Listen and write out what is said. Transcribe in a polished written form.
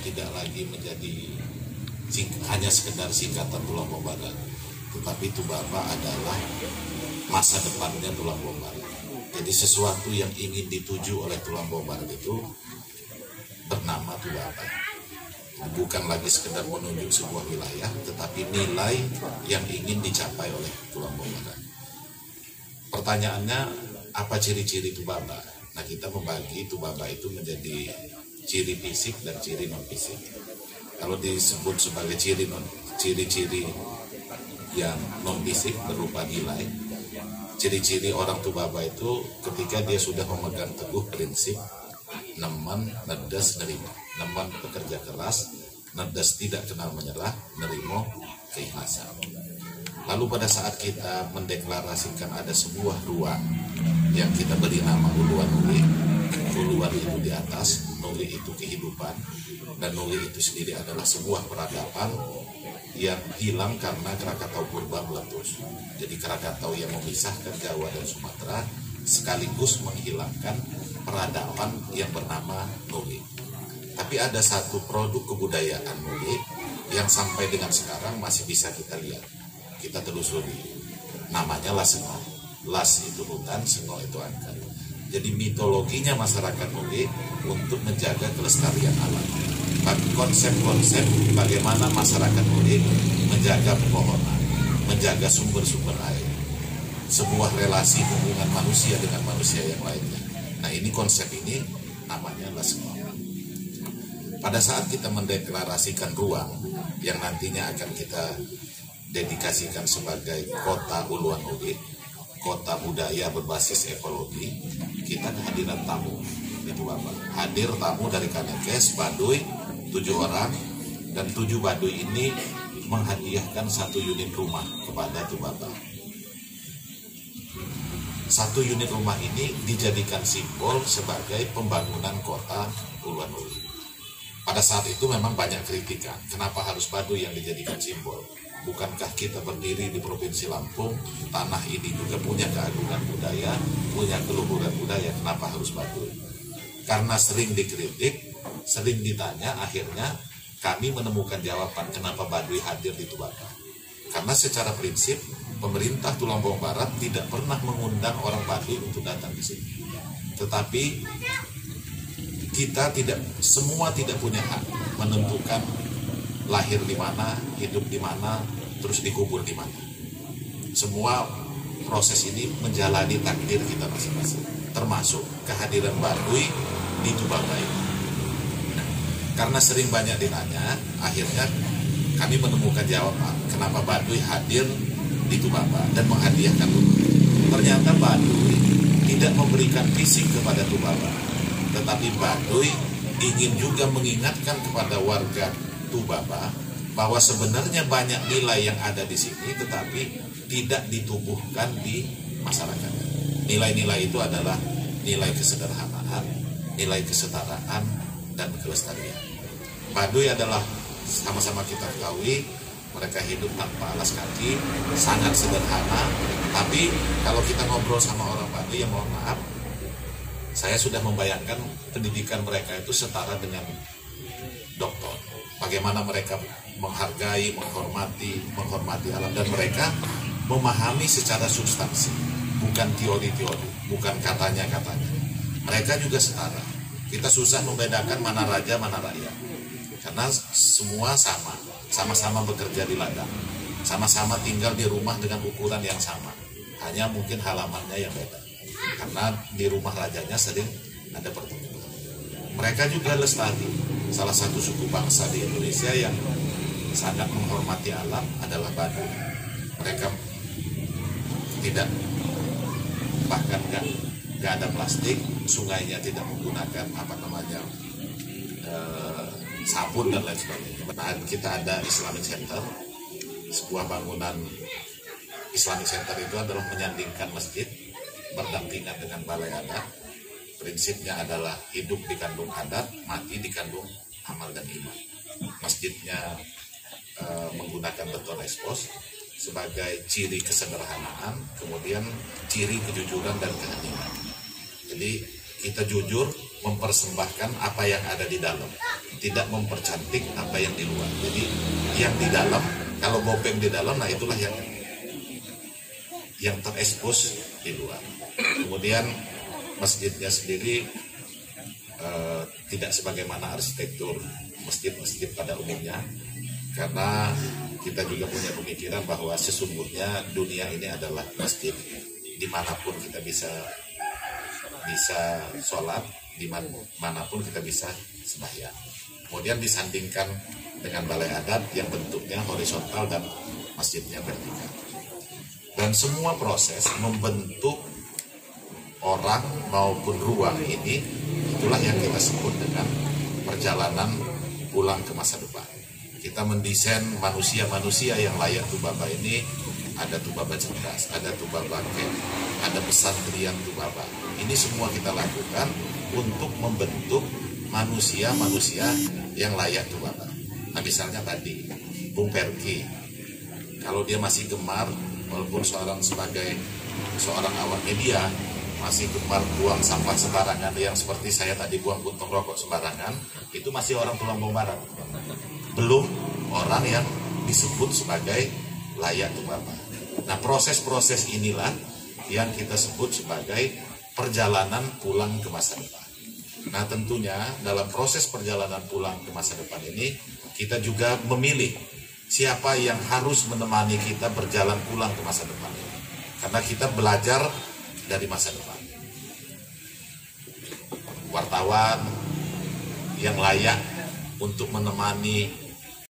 tidak lagi menjadi hanya sekedar singkatan Tulang Bawang Barat, tetapi Tubaba adalah masa depannya Tulang Bawang Barat. Jadi sesuatu yang ingin dituju oleh Tulang Bawang Barat itu bernama Tubaba. Bukan lagi sekedar menunjuk sebuah wilayah, tetapi nilai yang ingin dicapai oleh Tulang Bawang Barat. Pertanyaannya, apa ciri-ciri Tubaba? Nah, kita membagi Tubaba itu menjadi ciri fisik dan ciri non fisik. Kalau disebut sebagai ciri-ciri yang non fisik berupa nilai, ciri-ciri orang Tubaba itu ketika dia sudah memegang teguh prinsip nemen, nedes, nerimo. Nemen bekerja keras, nedes tidak kenal menyerah, nerimo keikhlasan. Lalu pada saat kita mendeklarasikan ada sebuah ruang yang kita beri nama Uluan Nuli. Uluan itu di atas, Nuli itu kehidupan, dan Nuli itu sendiri adalah sebuah peradaban yang hilang karena Krakatau purba meletus. Jadi Krakatau yang memisahkan Jawa dan Sumatera sekaligus menghilangkan peradaban yang bernama Nuli. Tapi ada satu produk kebudayaan Nuli yang sampai dengan sekarang masih bisa kita lihat. Kita telusuri, namanya Lasengo. Las itu hutan, Sengo itu angker. Jadi mitologinya masyarakat Nuli untuk menjaga kelestarian alam. Konsep-konsep bagaimana masyarakat Nuli menjaga pepohonan, menjaga sumber-sumber air, sebuah relasi hubungan manusia dengan manusia yang lainnya. Nah, ini konsep ini namanya Lasengo. Pada saat kita mendeklarasikan ruang yang nantinya akan kita dedikasikan sebagai kota Uluan Nuli, kota budaya berbasis ekologi, kita kehadiran tamu di Tubaba. Hadir tamu dari Kanekes, Baduy, 7 orang, dan 7 Baduy ini menghadiahkan 1 unit rumah kepada Tubaba. 1 unit rumah ini dijadikan simbol sebagai pembangunan kota Uluan Nuli. Pada saat itu memang banyak kritikan, kenapa harus Baduy yang dijadikan simbol? Bukankah kita berdiri di Provinsi Lampung, tanah ini juga punya keagungan budaya, punya keluhuran budaya, kenapa harus Baduy? Karena sering dikritik, sering ditanya, akhirnya kami menemukan jawaban kenapa Baduy hadir di Tubaba. Karena secara prinsip, pemerintah Tulang Bawang Barat tidak pernah mengundang orang Baduy untuk datang di sini. Tetapi kita semua tidak punya hak menentukan lahir di mana, hidup di mana, terus dikubur di mana. Semua proses ini menjalani takdir kita masing-masing, termasuk kehadiran Baduy di Tubaba ini. Karena sering banyak ditanya, akhirnya kami menemukan jawaban kenapa Baduy hadir di Tubaba dan menghadiahkan rumah. Ternyata Baduy tidak memberikan fisik kepada Tubaba, tetapi Baduy ingin juga mengingatkan kepada warga Tubaba bahwa sebenarnya banyak nilai yang ada di sini tetapi tidak ditubuhkan di masyarakat. Nilai-nilai itu adalah nilai kesederhanaan, nilai kesetaraan, dan kelestarian. Baduy adalah sama-sama kita ketahui mereka hidup tanpa alas kaki, sangat sederhana. Tapi kalau kita ngobrol sama orang Baduy, yang mohon maaf, saya sudah membayangkan pendidikan mereka itu setara dengan doktor. Bagaimana mereka menghargai, menghormati alam, dan mereka memahami secara substansi, bukan teori-teori, bukan katanya-katanya. Mereka juga setara. Kita susah membedakan mana raja, mana rakyat, karena semua sama-sama bekerja di ladang, sama-sama tinggal di rumah dengan ukuran yang sama, hanya mungkin halamannya yang beda, karena di rumah rajanya sering ada pertemuan. Mereka juga lestari. Salah satu suku bangsa di Indonesia yang sangat menghormati alam adalah Baduy. Mereka bahkan nggak ada plastik, sungainya tidak menggunakan sabun dan lain sebagainya. Nah, kita ada Islamic Center, sebuah bangunan Islamic Center itu adalah menyandingkan masjid berdampingan dengan balai adat. Prinsipnya adalah hidup dikandung adat, mati dikandung amal dan iman. Masjidnya menggunakan beton expose sebagai ciri kesederhanaan, kemudian ciri kejujuran dan keheningan. Jadi kita jujur mempersembahkan apa yang ada di dalam. tidak mempercantik apa yang di luar. Jadi yang di dalam, kalau Bopeng di dalam, nah itulah yang terekspos di luar. Kemudian masjidnya sendiri tidak sebagaimana arsitektur masjid-masjid pada umumnya, karena kita juga punya pemikiran bahwa sesungguhnya dunia ini adalah masjid, dimanapun kita bisa sholat, dimanapun kita bisa sembahyang. Kemudian disandingkan dengan balai adat yang bentuknya horizontal dan masjidnya vertikal. Dan semua proses membentuk orang maupun ruang ini, itulah yang kita sebut dengan perjalanan pulang ke masa depan. Kita mendesain manusia-manusia yang layak Tubaba ini. Ada Tubaba cerdas, ada Tubaba kek, ada pesantren Tubaba. Ini semua kita lakukan untuk membentuk manusia-manusia yang layak Tubaba. Nah misalnya tadi Bung Perki, kalau dia masih gemar, walaupun sebagai seorang awak media, masih gemar buang sampah sembarangan, yang seperti saya tadi buang puntung rokok sembarangan, itu masih orang Tulang Bawang Barat. Belum orang yang disebut sebagai layak Tubaba. Nah proses-proses inilah yang kita sebut sebagai perjalanan pulang ke masa depan. Nah tentunya dalam proses perjalanan pulang ke masa depan ini, kita juga memilih siapa yang harus menemani kita berjalan pulang ke masa depan. Karena kita belajar dari masa depan. Wartawan yang layak untuk menemani